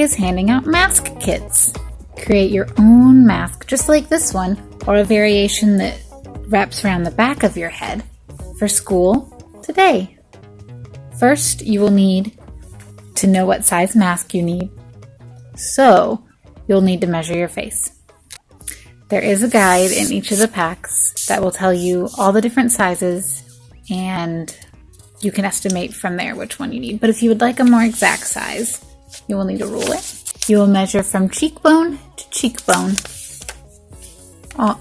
is handing out mask kits. Create your own mask just like this one, or a variation that wraps around the back of your head for school today. First, you will need to know what size mask you need. So, you'll need to measure your face. There is a guide in each of the packs that will tell you all the different sizes, and you can estimate from there which one you need. But if you would like a more exact size, you will need a ruler. You will measure from cheekbone to cheekbone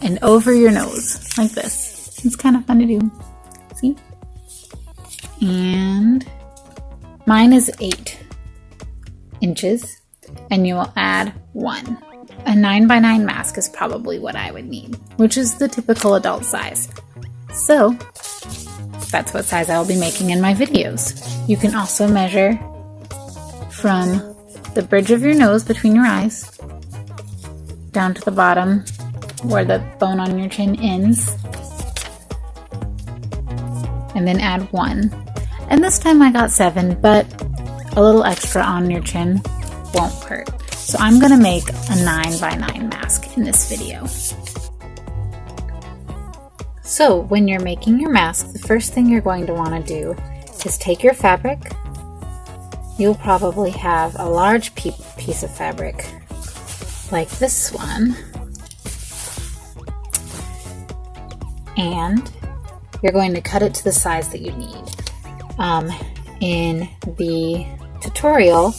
and over your nose, like this. It's kind of fun to do. See? And mine is 8 inches, and you will add 1. A 9x9 mask is probably what I would need, which is the typical adult size. So, that's what size I will be making in my videos. You can also measure from the bridge of your nose between your eyes down to the bottom where the bone on your chin ends, and then add 1. And this time I got 7, but a little extra on your chin won't hurt. So I'm going to make a 9x9 mask in this video. So when you're making your mask, the first thing you're going to want to do is take your fabric. You'll probably have a large piece of fabric like this one. And you're going to cut it to the size that you need. In the tutorial,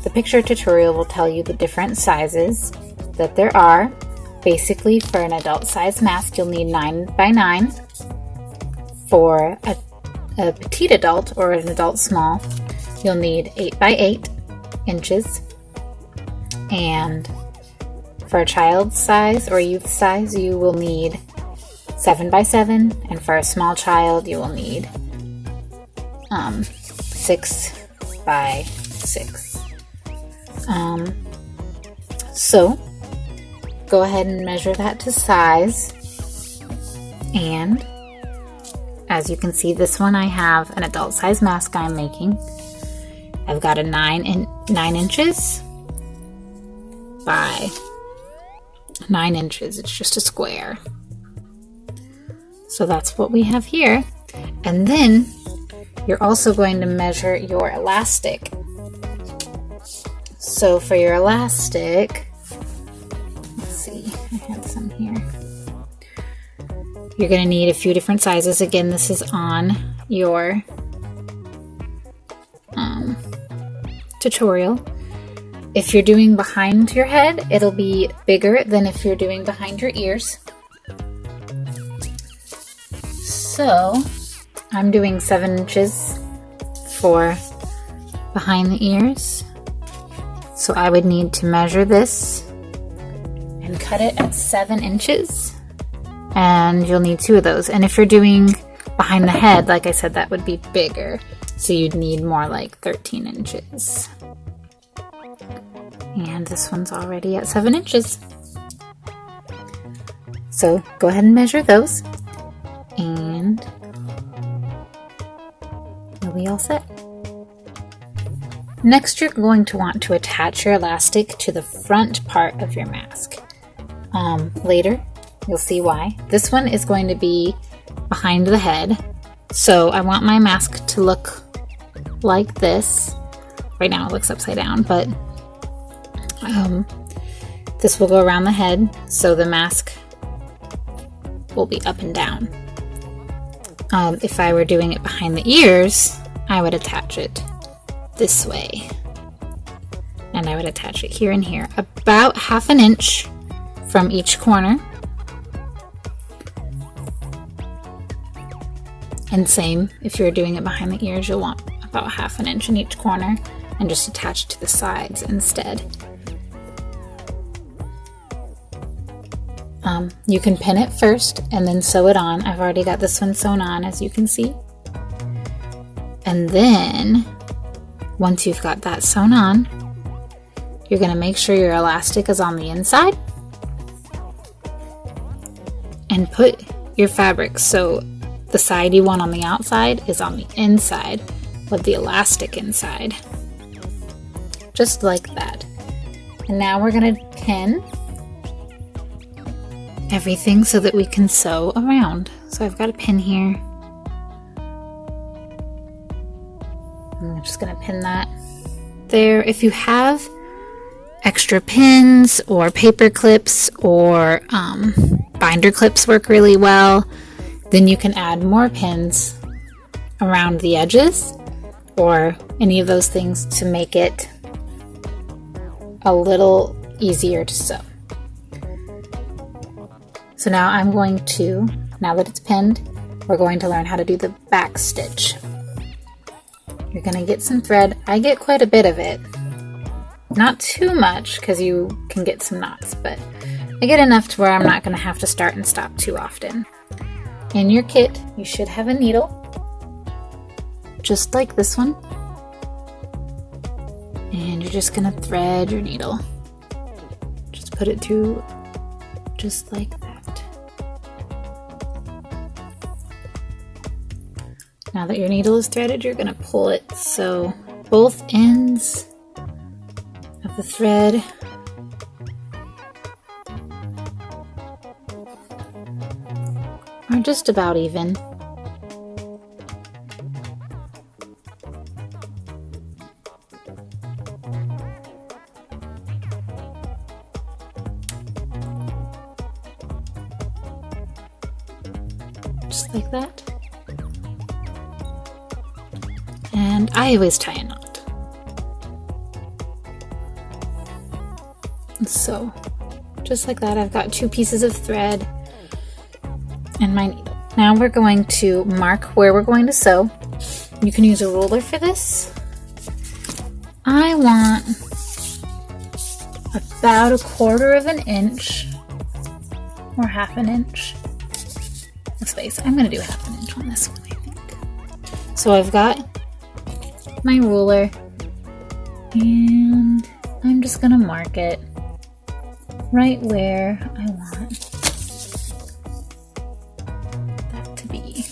the picture tutorial will tell you the different sizes that there are. Basically, for an adult size mask, you'll need 9x9. For a petite adult or an adult small, you'll need 8x8 inches. And for a child size or youth size, you will need 7x7. And for a small child, you will need 6x6. So go ahead and measure that to size. And as you can see, this one I have an adult size mask I'm making. I've got a 9 inches by 9 inches. It's just a square. So that's what we have here. And then you're also going to measure your elastic. So for your elastic, let's see, I had some here. You're going to need a few different sizes. Again, this is on your tutorial. If you're doing behind your head, it'll be bigger than if you're doing behind your ears. So I'm doing 7 inches for behind the ears. So I would need to measure this and cut it at 7 inches. And you'll need 2 of those. And if you're doing behind the head, like I said, that would be bigger. So you'd need more like 13 inches. And this one's already at 7 inches. So go ahead and measure those. And you'll be all set. Next, you're going to want to attach your elastic to the front part of your mask. Later, you'll see why. This one is going to be behind the head. So I want my mask to look like this. Right now it looks upside down, but this will go around the head, so the mask will be up and down. If I were doing it behind the ears, I would attach it this way. And I would attach it here and here, about 1/2 inch from each corner. And same, if you're doing it behind the ears, you'll want about 1/2 inch in each corner and just attach it to the sides instead. You can pin it first and then sew it on. I've already got this one sewn on, as you can see. And then, once you've got that sewn on, you're going to make sure your elastic is on the inside and put your fabric so the side you want on the outside is on the inside with the elastic inside. just like that. And now we're going to pin everything so that we can sew around. So I've got a pin here. I'm just going to pin that there. If you have extra pins or paper clips or binder clips work really well, then you can add more pins around the edges or any of those things to make it a little easier to sew. So now I'm going to, now that it's pinned, we're going to learn how to do the back stitch. You're going to get some thread. I get quite a bit of it. Not too much because you can get some knots, but I get enough to where I'm not going to have to start and stop too often. In your kit, you should have a needle, just like this one. And you're just going to thread your needle. Just put it through just like that. Now that your needle is threaded, you're going to pull it so both ends of the thread are just about even. Just like that. And I always tie a knot. So, just like that, I've got 2 pieces of thread and my needle. Now we're going to mark where we're going to sew. You can use a ruler for this. I want about 1/4 of an inch or 1/2 inch of space. I'm going to do 1/2 inch on this one, I think. So I've got my ruler and I'm just going to mark it right where I want that to be.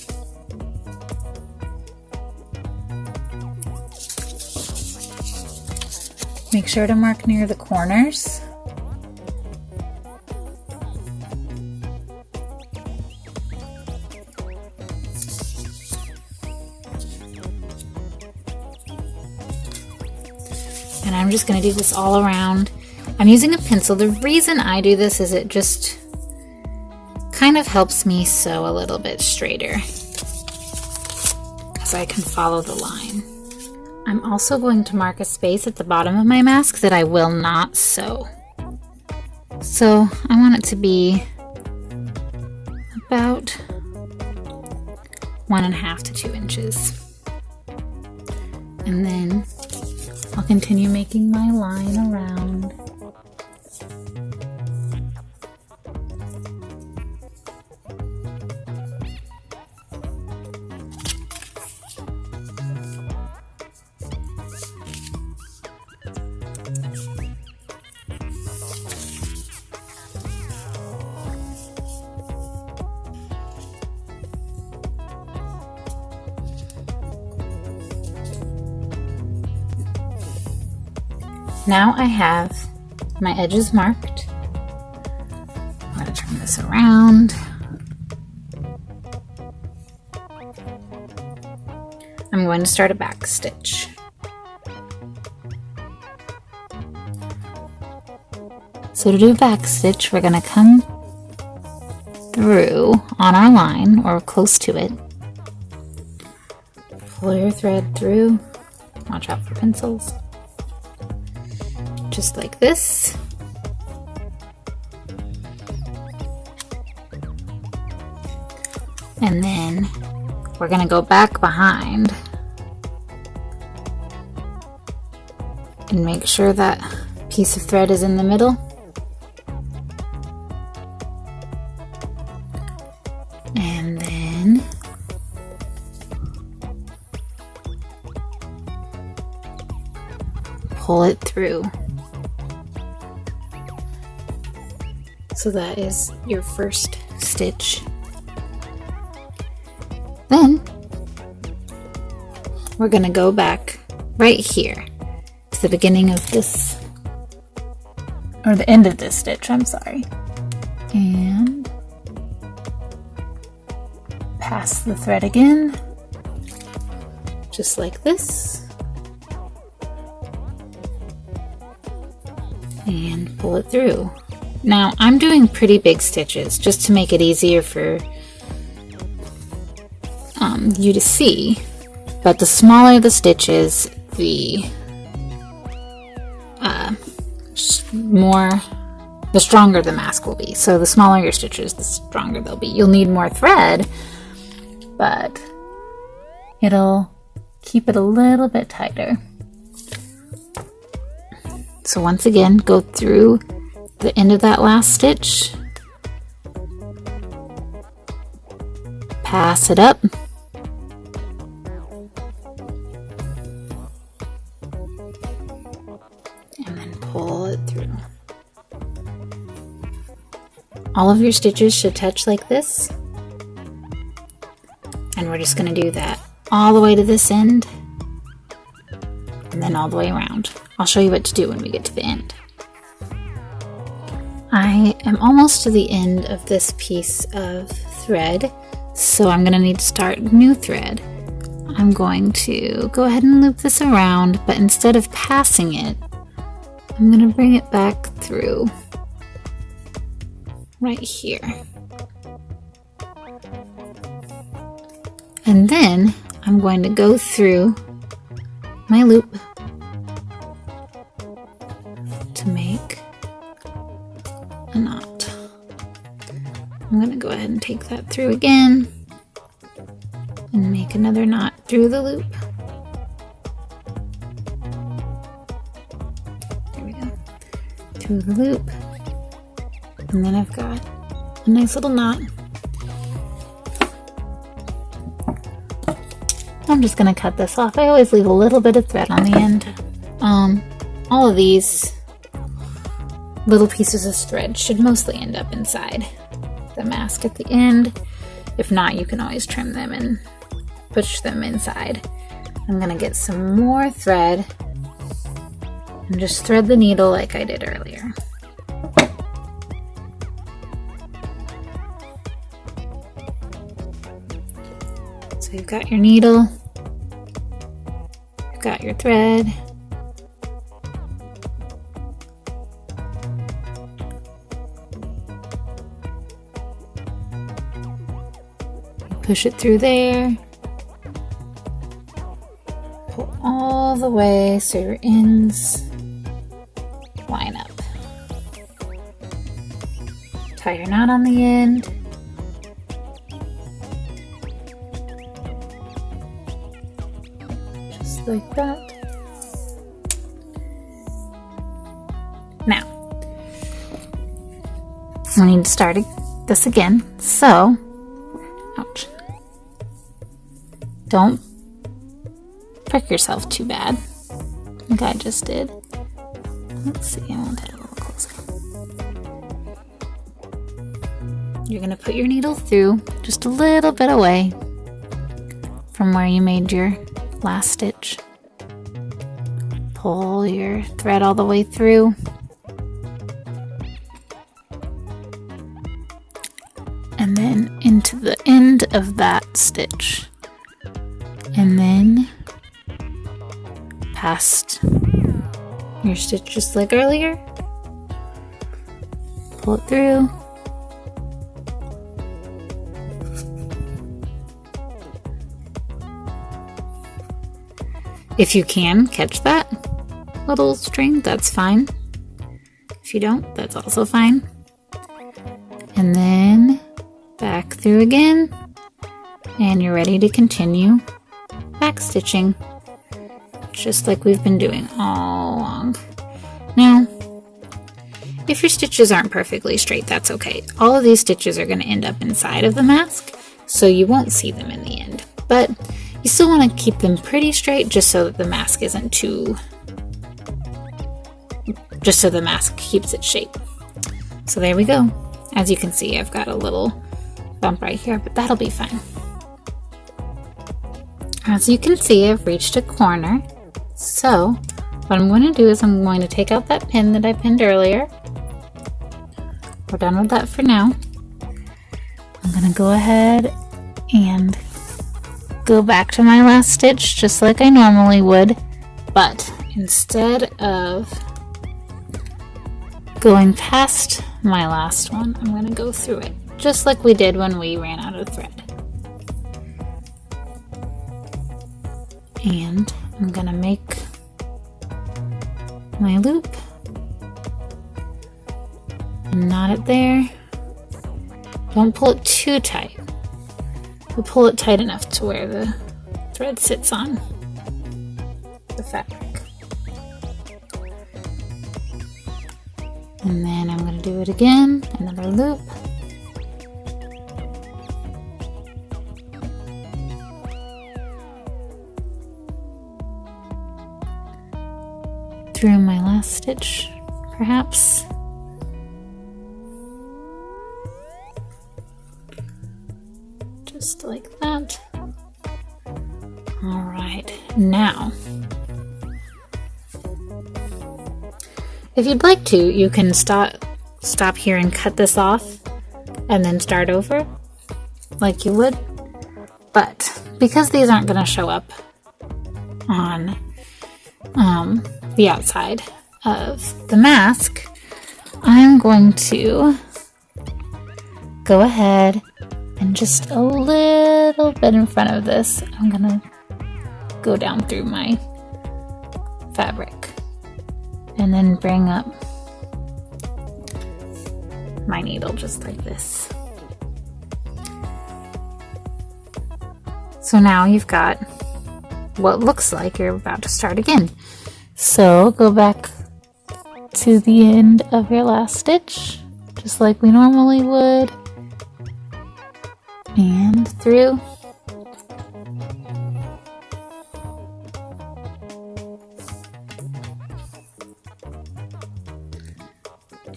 Make sure to mark near the corners. And I'm just going to do this all around. I'm using a pencil. The reason I do this is it just kind of helps me sew a little bit straighter because I can follow the line. I'm also going to mark a space at the bottom of my mask that I will not sew. So I want it to be about 1.5 to 2 inches. And then I'll continue making my line around. Now I have my edges marked. I'm going to turn this around. I'm going to start a back stitch. So to do a back stitch, we're going to come through on our line or close to it. Pull your thread through. Watch out for pencils. Just like this. And then we're going to go back behind and make sure that piece of thread is in the middle. And then pull it through. So that is your first stitch. Then we're going to go back right here to the beginning of this, or the end of this stitch, I'm sorry. And pass the thread again, just like this. And pull it through. Now I'm doing pretty big stitches just to make it easier for you to see, but the smaller the stitches, the stronger the mask will be. So the smaller your stitches, the stronger they'll be. You'll need more thread, but it'll keep it a little bit tighter. So once again, go through the end of that last stitch, pass it up, and then pull it through. All of your stitches should touch like this, and we're just going to do that all the way to this end, and then all the way around. I'll show you what to do when we get to the end. I am almost to the end of this piece of thread, so I'm going to need to start new thread. I'm going to go ahead and loop this around, but instead of passing it, I'm going to bring it back through right here. And then I'm going to go through my loop to make a knot. I'm going to go ahead and take that through again and make another knot through the loop. There we go. Through the loop. And then I've got a nice little knot. I'm just going to cut this off. I always leave a little bit of thread on the end. All of these little pieces of thread should mostly end up inside the mask at the end. If not, you can always trim them and push them inside. I'm going to get some more thread and just thread the needle like I did earlier. So you've got your needle, you've got your thread, push it through there, pull all the way so your ends line up. Tie your knot on the end. Just like that. Now, we need to start this again, so ouch. Don't prick yourself too bad, like I just did. Let's see, I want that a little closer. You're going to put your needle through just a little bit away from where you made your last stitch. Pull your thread all the way through. And then into the end of that stitch. And then past your stitch just like earlier. Pull it through. If you can catch that little string, that's fine. If you don't, that's also fine. And then back through again, and you're ready to continue back stitching, just like we've been doing all along. Now, if your stitches aren't perfectly straight, that's okay. All of these stitches are going to end up inside of the mask, so you won't see them in the end. But you still want to keep them pretty straight, just so that the mask isn't too... just so the mask keeps its shape. So there we go. As you can see, I've got a little bump right here, but that'll be fine. As you can see, I've reached a corner, so What I'm going to do is I'm going to take out that pin that I pinned earlier. We're done with that for now. I'm going to go ahead and go back to my last stitch just like I normally would, but instead of going past my last one, I'm going to go through it just like we did when we ran out of thread. And I'm going to make my loop and knot it there. Don't pull it too tight, but pull it tight enough to where the thread sits on the fabric. And then I'm going to do it again, another loop. Through my last stitch, perhaps. Just like that. All right, now, if you'd like to, you can stop here and cut this off and then start over like you would. But because these aren't going to show up on the outside of the mask, I'm going to go ahead and just a little bit in front of this, I'm going to go down through my fabric and then bring up my needle just like this. So now you've got what looks like you're about to start again. So go back to the end of your last stitch, just like we normally would, and through.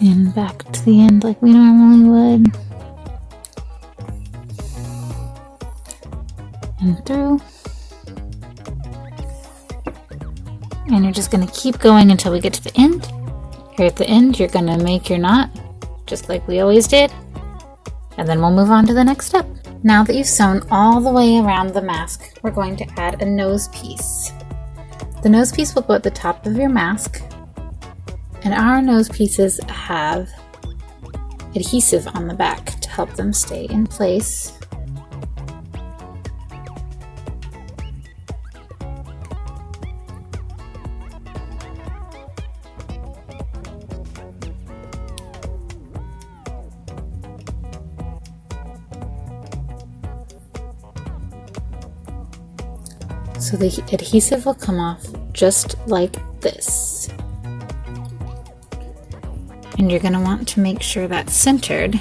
And back to the end like we normally would. And through. And you're just going to keep going until we get to the end. Here at the end, you're going to make your knot, just like we always did. And then we'll move on to the next step. Now that you've sewn all the way around the mask, we're going to add a nose piece. The nose piece will go at the top of your mask. And our nose pieces have adhesive on the back to help them stay in place. So the adhesive will come off just like this. And you're going to want to make sure that's centered.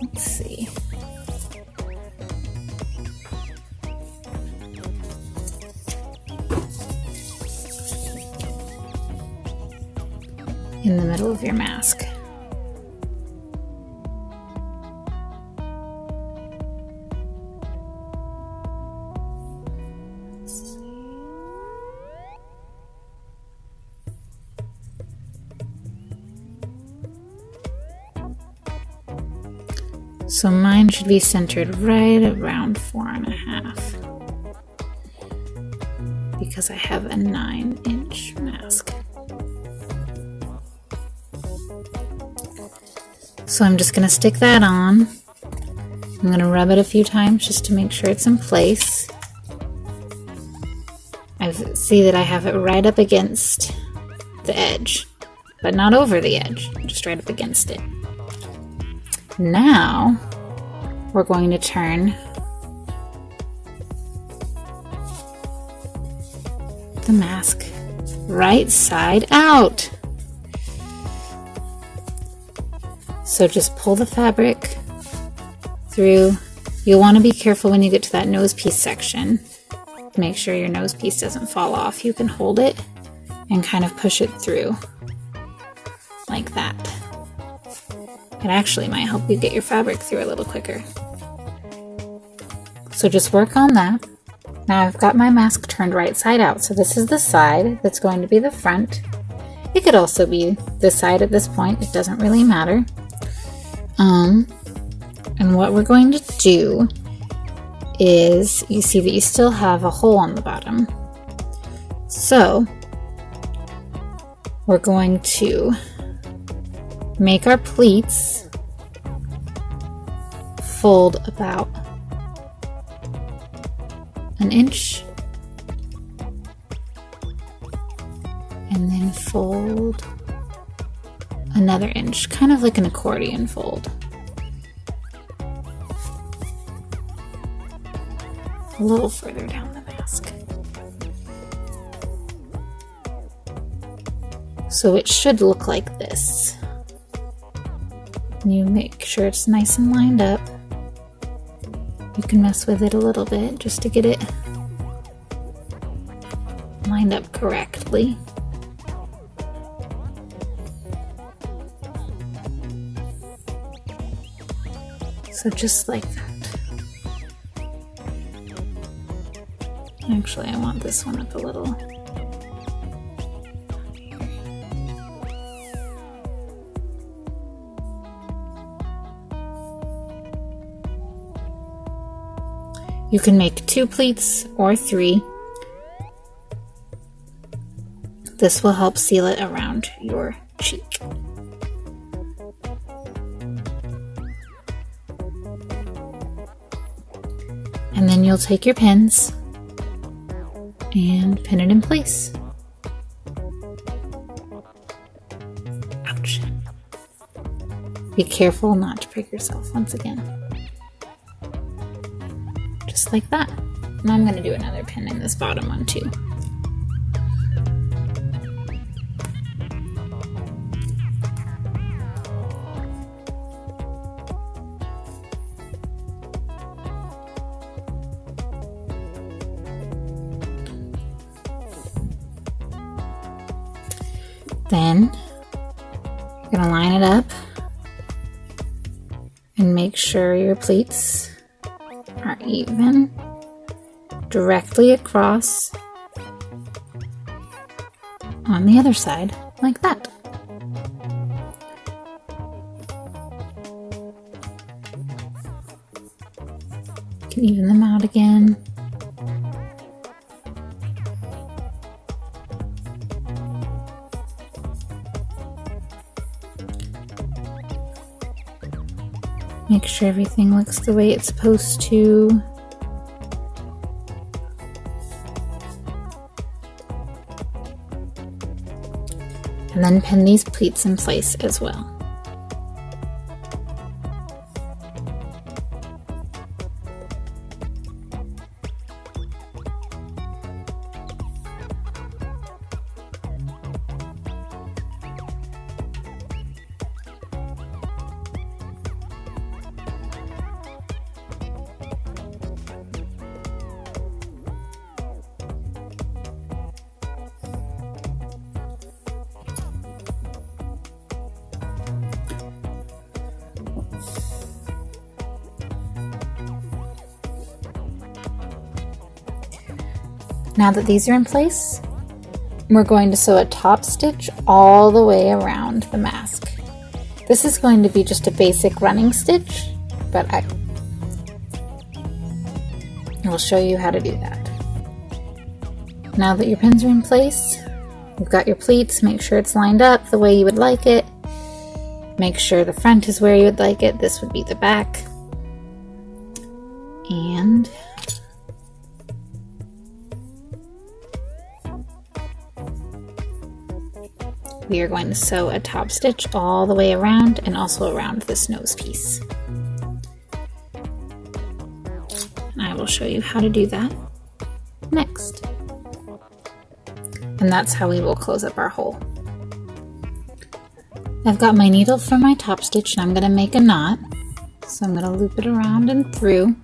Let's see. In the middle of your mask. So mine should be centered right around 4.5 because I have a 9-inch mask. So I'm just going to stick that on. I'm going to rub it a few times just to make sure it's in place. I see that I have it right up against the edge, but not over the edge, just right up against it. Now we're going to turn the mask right side out. So just pull the fabric through. You'll want to be careful when you get to that nose piece section. Make sure your nose piece doesn't fall off. You can hold it and kind of push it through like that. It actually might help you get your fabric through a little quicker. So just work on that. Now I've got my mask turned right side out, so this is the side that's going to be the front. It could also be this side at this point, it doesn't really matter. And what we're going to do is, you see that you still have a hole on the bottom. So we're going to make our pleats fold about an inch and then fold another inch, kind of like an accordion fold. A little further down the mask. So it should look like this. You make sure it's nice and lined up. You can mess with it a little bit just to get it lined up correctly. So just like that. Actually, I want this one up a little. You can make 2 pleats or 3. This will help seal it around your cheek. And then you'll take your pins and pin it in place. Ouch. Be careful not to break yourself once again. Just like that. Now I'm going to do another pin in this bottom one too. Then you're going to line it up and make sure your pleats are even directly across on the other side, like that. You can even them out again. Make sure everything looks the way it's supposed to. And then pin these pleats in place as well. Now that these are in place, we're going to sew a top stitch all the way around the mask. This is going to be just a basic running stitch, but I will show you how to do that. Now that your pins are in place, you've got your pleats, make sure it's lined up the way you would like it. Make sure the front is where you would like it. This would be the back. And we are going to sew a top stitch all the way around and also around this nose piece. And I will show you how to do that next. And that's how we will close up our hole. I've got my needle for my top stitch and I'm going to make a knot. So I'm going to loop it around and through.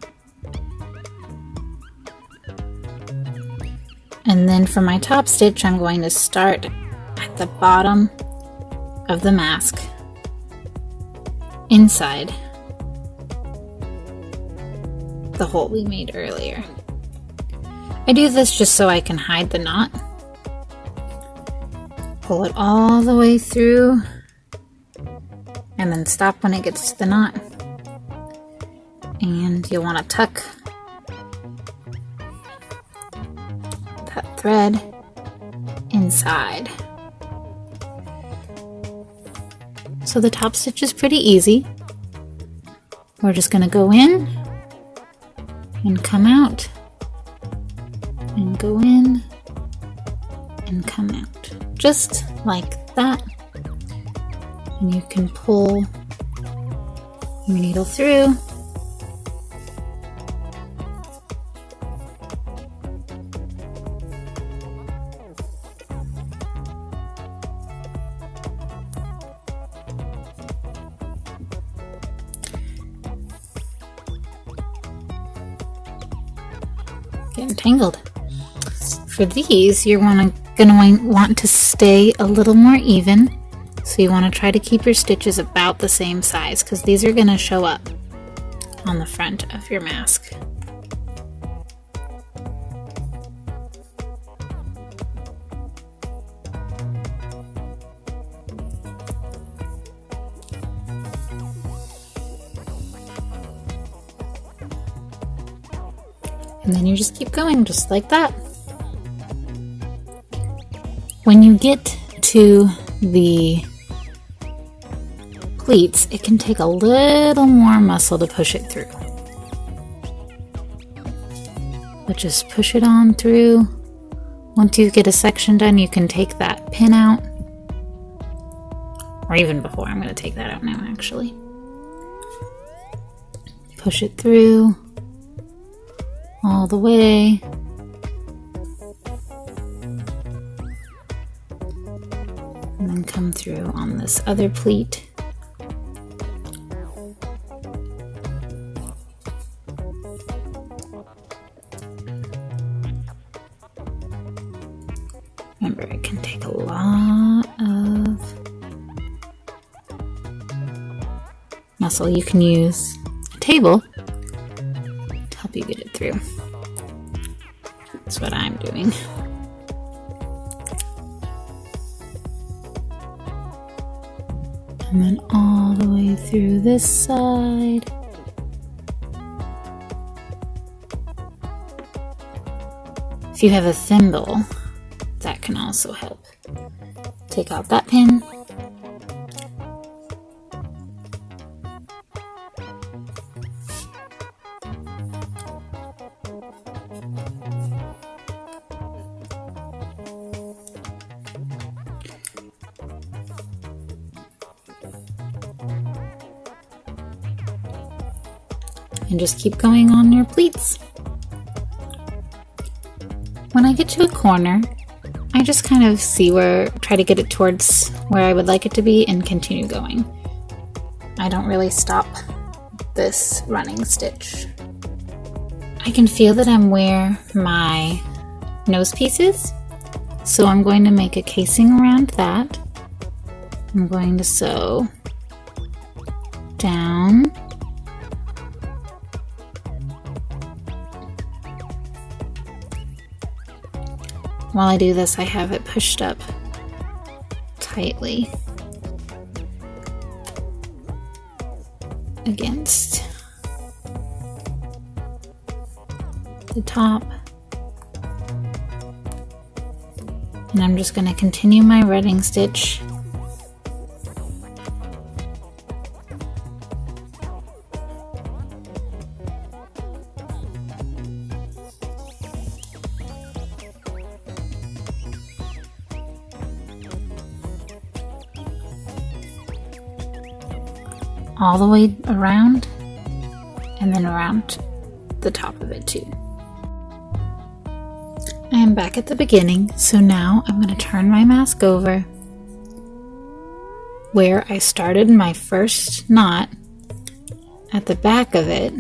And then for my top stitch, I'm going to start at the bottom of the mask, inside the hole we made earlier. I do this just so I can hide the knot. Pull it all the way through and then stop when it gets to the knot. And you'll want to tuck that thread inside. So the top stitch is pretty easy. We're just going to go in and come out and go in and come out, just like that. And you can pull your needle through. Getting tangled. For these, you're gonna want to stay a little more even, so you want to try to keep your stitches about the same size because these are going to show up on the front of your mask. And then you just keep going just like that. When you get to the pleats, it can take a little more muscle to push it through. But just push it on through. Once you get a section done, you can take that pin out. Or even before, I'm going to take that out now actually. Push it through all the way. And then come through on this other pleat. Remember, it can take a lot of muscle. You can use a table to help you get it through. That's what I'm doing. And then all the way through this side. If you have a thimble, that can also help. Take out that pin. And just keep going on your pleats. When I get to a corner, I just kind of try to get it towards where I would like it to be and continue going. I don't really stop this running stitch. I can feel that I'm where my nose piece is, so I'm going to make a casing around that. I'm going to sew down. While I do this, I have it pushed up tightly against the top. And I'm just going to continue my running stitch . All the way around and then around the top of it too. I am back at the beginning, so now I'm going to turn my mask over where I started my first knot at the back of it.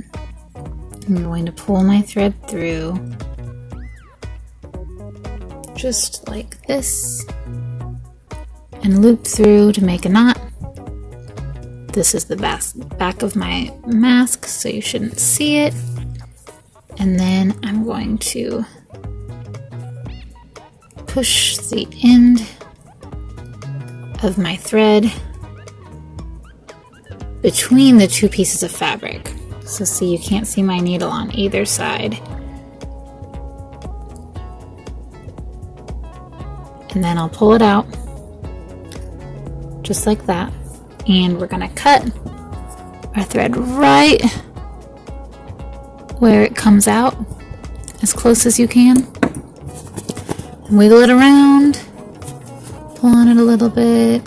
I'm going to pull my thread through just like this and loop through to make a knot. This is the back of my mask, so you shouldn't see it. And then I'm going to push the end of my thread between the two pieces of fabric. So see, you can't see my needle on either side. And then I'll pull it out just like that. And we're gonna cut our thread right where it comes out, as close as you can. Wiggle it around, pull on it a little bit.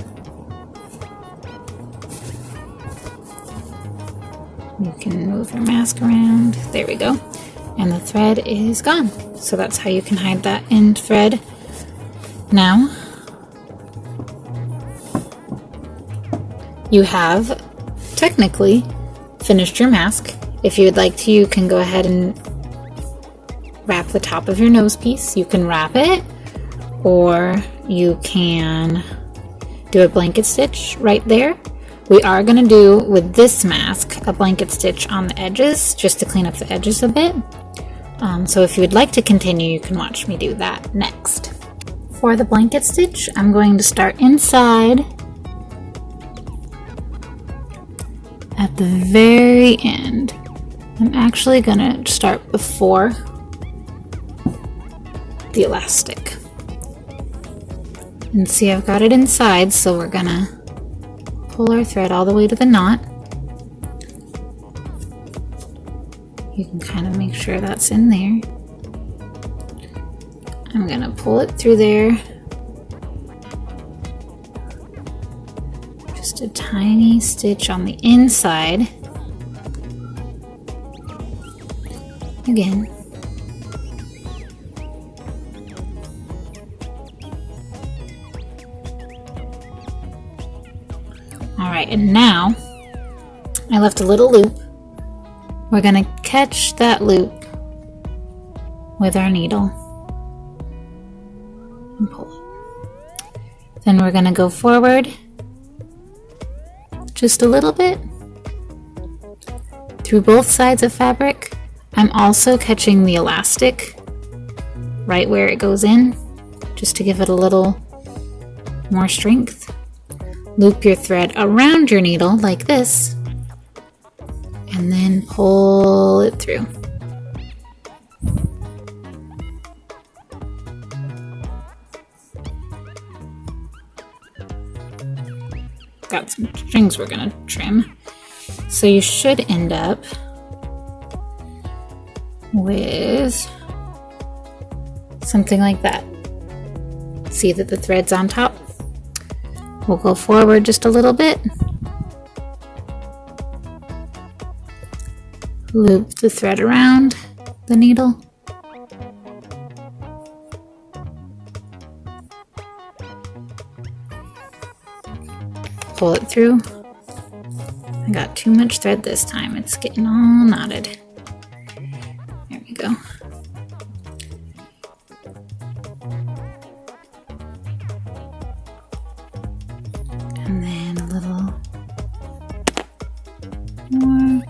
You can move your mask around. There we go. And the thread is gone. So that's how you can hide that end thread. Now, you have technically finished your mask. If you would like to, you can go ahead and wrap the top of your nose piece. You can wrap it, or you can do a blanket stitch right there. We are going to do, with this mask, a blanket stitch on the edges, just to clean up the edges a bit. So if you would like to continue, you can watch me do that next. For the blanket stitch, I'm going to start inside at the very end. I'm actually going to start before the elastic. And see, I've got it inside, so we're going to pull our thread all the way to the knot. You can kind of make sure that's in there. I'm going to pull it through there. Just a tiny stitch on the inside. Again. Alright, and now I left a little loop. We're going to catch that loop with our needle and pull it. Then we're going to go forward just a little bit through both sides of fabric. I'm also catching the elastic right where it goes in, just to give it a little more strength. Loop your thread around your needle like this, and then pull it through. Got some strings we're gonna trim. So you should end up with something like that. See that the thread's on top? We'll go forward just a little bit. Loop the thread around the needle. Pull it through. I got too much thread this time. It's getting all knotted. There we go. And then a little more.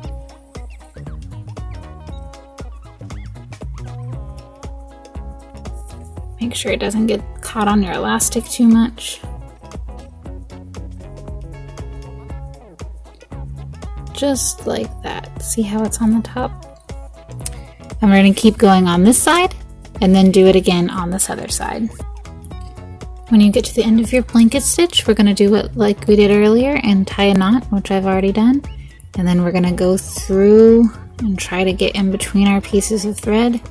Make sure it doesn't get caught on your elastic too much. Just like that. See how it's on the top? And we're going to keep going on this side and then do it again on this other side. When you get to the end of your blanket stitch, we're going to do it like we did earlier and tie a knot, which I've already done. And then we're going to go through and try to get in between our pieces of thread,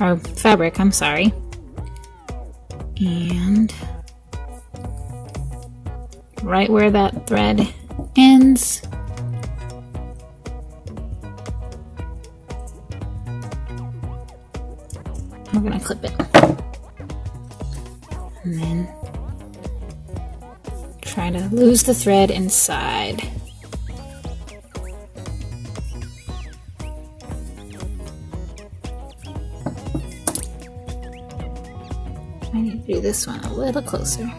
or fabric, I'm sorry. And right where that thread ends, we're going to clip it. And then try to lose the thread inside. I need to do this one a little closer.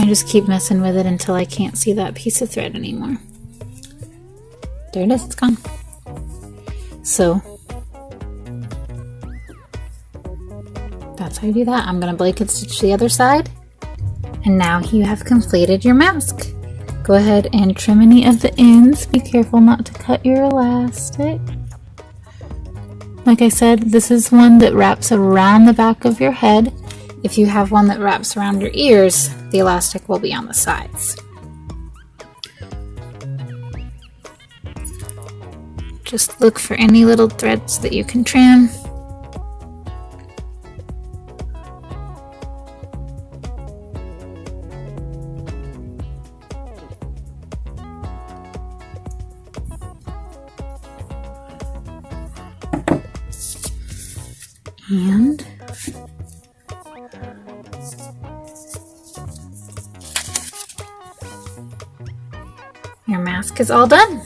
I just keep messing with it until I can't see that piece of thread anymore. There it is, it's gone. So that's how you do that. I'm going to blanket stitch the other side. And now you have completed your mask. Go ahead and trim any of the ends. Be careful not to cut your elastic. Like I said, this is one that wraps around the back of your head. If you have one that wraps around your ears, the elastic will be on the sides. Just look for any little threads that you can trim. And your mask is all done.